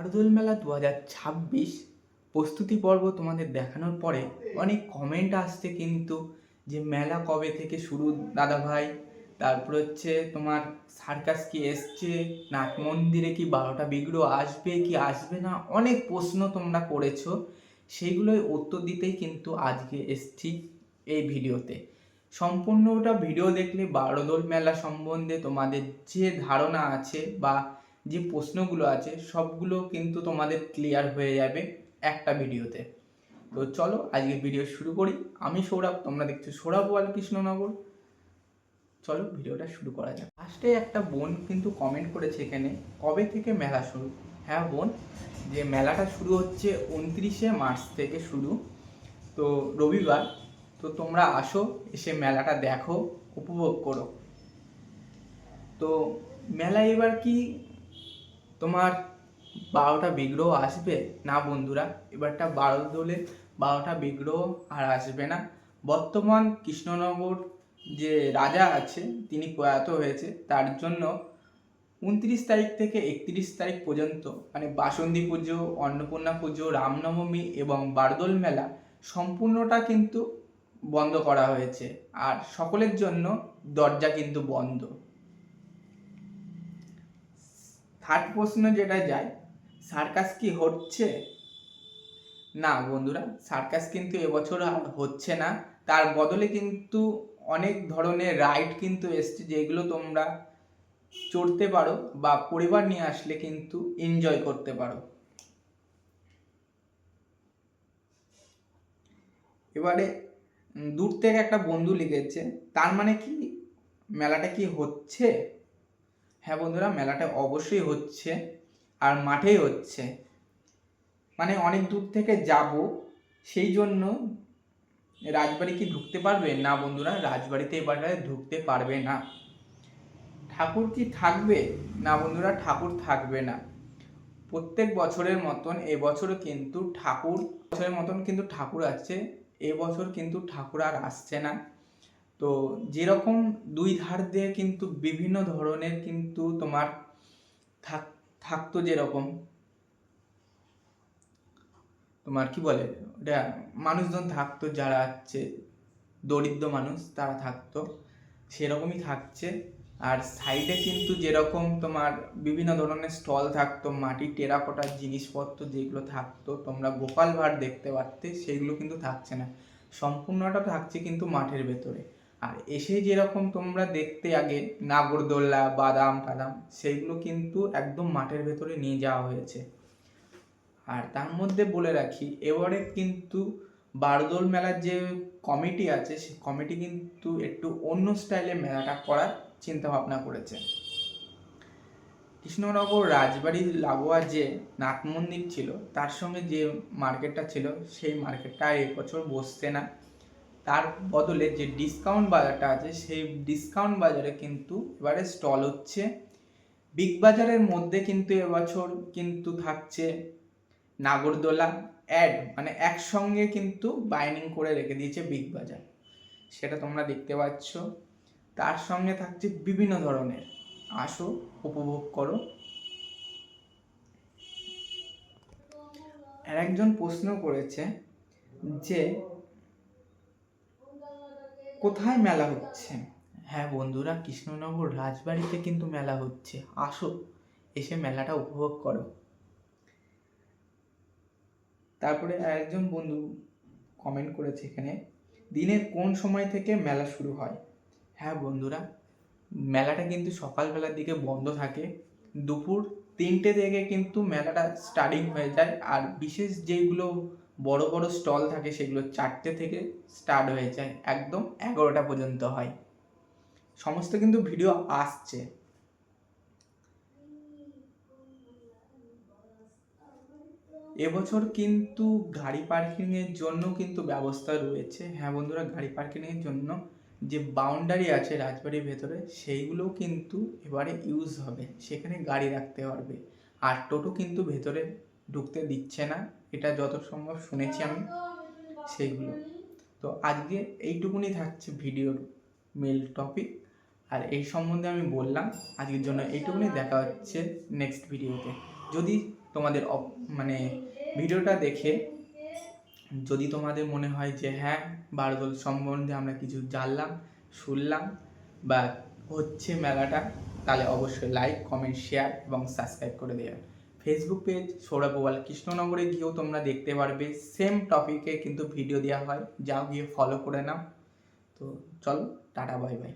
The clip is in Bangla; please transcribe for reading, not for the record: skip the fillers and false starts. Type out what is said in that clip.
বারদোল মেলা 2026 প্রস্তুতি পর্ব তোমাদের দেখানোর পরে অনেক কমেন্ট আসছে কিন্তু যে মেলা কবে থেকে শুরু দাদা ভাই। তারপর হচ্ছে তোমার সার্কাস কি এসছে, নাট মন্দিরে কি 12টা বিগ্রহ আসবে কি আসবে না, অনেক প্রশ্ন তোমরা করেছো। সেইগুলোই উত্তর দিতেই কিন্তু আজকে এসছি এই ভিডিওতে। সম্পূর্ণটা ভিডিও দেখলে বারদোল মেলা সম্বন্ধে তোমাদের যে ধারণা আছে বা যে প্রশ্নগুলো আছে সবগুলো কিন্তু তোমাদের ক্লিয়ার হয়ে যাবে একটা ভিডিওতে। তো চলো আজকে ভিডিও শুরু করি। আমি সৌরভ, তোমরা দেখছো সৌরভ ওয়াল কৃষ্ণনগর। চলো ভিডিওটা শুরু করা যাক। ফার্স্টে একটা বোন কিন্তু কমেন্ট করেছে এখানে, কবে থেকে মেলা শুরু। হ্যাঁ বোন, যে মেলাটা শুরু হচ্ছে 29শে মার্চ থেকে শুরু, তো রবিবার। তো তোমরা আসো, এসে মেলাটা দেখো, উপভোগ করো। তো মেলায় এবার কি তোমার 12টা বিগ্রহ আসবে না বন্ধুরা? এবারটা বারদোলে 12টা বিগ্রহ আর আসবে না। বর্তমান কৃষ্ণনগর যে রাজা আছে তিনি প্রয়াত হয়েছে, তার জন্য 29 তারিখ থেকে 31 তারিখ পর্যন্ত মানে বাসন্তী পুজো, অন্নপূর্ণা পুজো, রামনবমী এবং বারদোল মেলা সম্পূর্ণটা কিন্তু বন্ধ করা হয়েছে, আর সকলের জন্য দরজা কিন্তু বন্ধ। থার্ড প্রশ্ন যেটা যায়, সার্কাস কি হচ্ছে না বন্ধুরা? সার্কাস কিন্তু এবছর আর হচ্ছে না। তার বদলে কিন্তু অনেক ধরনের রাইড কিন্তু এসছে, যেগুলো তোমরা চড়তে পারো বা পরিবার নিয়ে আসলে কিন্তু এনজয় করতে পারো। এবারে দূর থেকে একটা বন্ধু লিখেছে, তার মানে কি মেলাটা কি হচ্ছে? হ্যাঁ বন্ধুরা, মেলাটা অবশ্যই হচ্ছে, আর মাঠেই হচ্ছে। মানে অনেক দূর থেকে যাব, সেই জন্য রাজবাড়ি কি ঢুকতে পারবে না বন্ধুরা? রাজবাড়িতে এবারে ঢুকতে পারবে না। ঠাকুর কি থাকবে না বন্ধুরা? ঠাকুর থাকবে না। প্রত্যেক বছরের মতন এবছরও কিন্তু ঠাকুর আছে, এবছর কিন্তু ঠাকুর আর আসছে না। তো যেরকম দুই ধার দিয়ে কিন্তু বিভিন্ন ধরনের কিন্তু তোমার থাকতো, যেরকম তোমার কি বলে ওটা, মানুষজন থাকতো, যারা হচ্ছে দরিদ্র মানুষ তারা থাকতো, সেরকমই থাকছে। আর সাইডে কিন্তু যেরকম তোমার বিভিন্ন ধরনের স্টল থাকতো, মাটির টেরাকোটার জিনিসপত্র যেগুলো থাকতো, তোমরা গোপাল ভাঁড় দেখতে পারতে, সেগুলো কিন্তু থাকছে না। সম্পূর্ণটা থাকছে কিন্তু মাঠের ভেতরে। আর এসে যেরকম তোমরা দেখতে আগে নাগরদোল্লা, বাদাম টাদাম, সেইগুলো কিন্তু একদম মাঠের ভেতরে নিয়ে যাওয়া হয়েছে। আর তার মধ্যে বলে রাখি, এবারে কিন্তু বারদোল মেলার যে কমিটি আছে, সেই কমিটি কিন্তু একটু অন্য স্টাইলে মেলাটা করার চিন্তা ভাবনা করেছে। কৃষ্ণনগর রাজবাড়ির লাগোয়া যে নাট মন্দির ছিল, তার সঙ্গে যে মার্কেটটা ছিল, সেই মার্কেটটা আর এবছর বসছে না। তার বদলে যে ডিসকাউন্ট বাজারটা আছে, সেই ডিসকাউন্ট বাজারে কিন্তু এবারে স্টল হচ্ছে। বিগ বাজারের মধ্যে কিন্তু এবছর কিন্তু থাকছে নাগরদোলা অ্যাড, মানে একসঙ্গে কিন্তু বাইন্ডিং করে রেখে দিয়েছে বিগ বাজার, সেটা তোমরা দেখতে পাচ্ছ। তার সঙ্গে থাকছে বিভিন্ন ধরনের, আসো উপভোগ করো। আর একজন প্রশ্ন করেছে যে কোথায় মেলা হচ্ছে। হ্যাঁ বন্ধুরা, কৃষ্ণনগর রাজবাড়িতে কিন্তু মেলা হচ্ছে, আসো এসে মেলাটা উপভোগ করো। তারপরে আরেকজন বন্ধু কমেন্ট করেছে এখানে, দিনের কোন সময় থেকে মেলা শুরু হয়। হ্যাঁ বন্ধুরা, মেলাটা কিন্তু সকালবেলার দিকে বন্ধ থাকে, দুপুর 3টে থেকে কিন্তু মেলাটা স্টার্টিং হয়ে যায়। আর বিশেষ যেগুলো বড় বড় স্টল থাকে, সেগুলো 4টে থেকে স্টার্ট হয়ে যায়, একদম 11টা পর্যন্ত হয়। সমস্ত কিন্তু ভিডিও আসছে। এবছর কিন্তু গাড়ি পার্কিংয়ের জন্য কিন্তু ব্যবস্থা রয়েছে। হ্যাঁ বন্ধুরা, গাড়ি পার্কিংয়ের জন্য যে বাউন্ডারি আছে রাজবাড়ির ভেতরে, সেইগুলোও কিন্তু এবারে ইউজ হবে, সেখানে গাড়ি রাখতে পারবে। আর টোটো কিন্তু ভেতরে ঢুকতে দিচ্ছে না, এটা যত সম্ভব শুনেছি আমি সেইগুলো। তো আজকে এইটুকুনি থাকছে ভিডিওর মেল টপিক, আর এই সম্বন্ধে আমি বললাম। আজকের জন্য এইটুকুনি, দেখা হচ্ছে নেক্সট ভিডিওতে। যদি তোমাদের মানে ভিডিওটা দেখে যদি তোমাদের মনে হয় যে হ্যাঁ বারদোল সম্বন্ধে আমরা কিছু জানলাম, শুনলাম বা হচ্ছে মেলাটা, তাহলে অবশ্যই লাইক, কমেন্ট, শেয়ার এবং সাবস্ক্রাইব করে দেবেন। ফেসবুক পেজ সৌরভ বোয়াল কৃষ্ণনগরে গিয়েও তোমরা দেখতে পারবে, সেম টপিকে কিন্তু ভিডিও দেওয়া হয়, যাও গিয়ে ফলো করে নাও। তো চলো, টাটা, বাই বাই।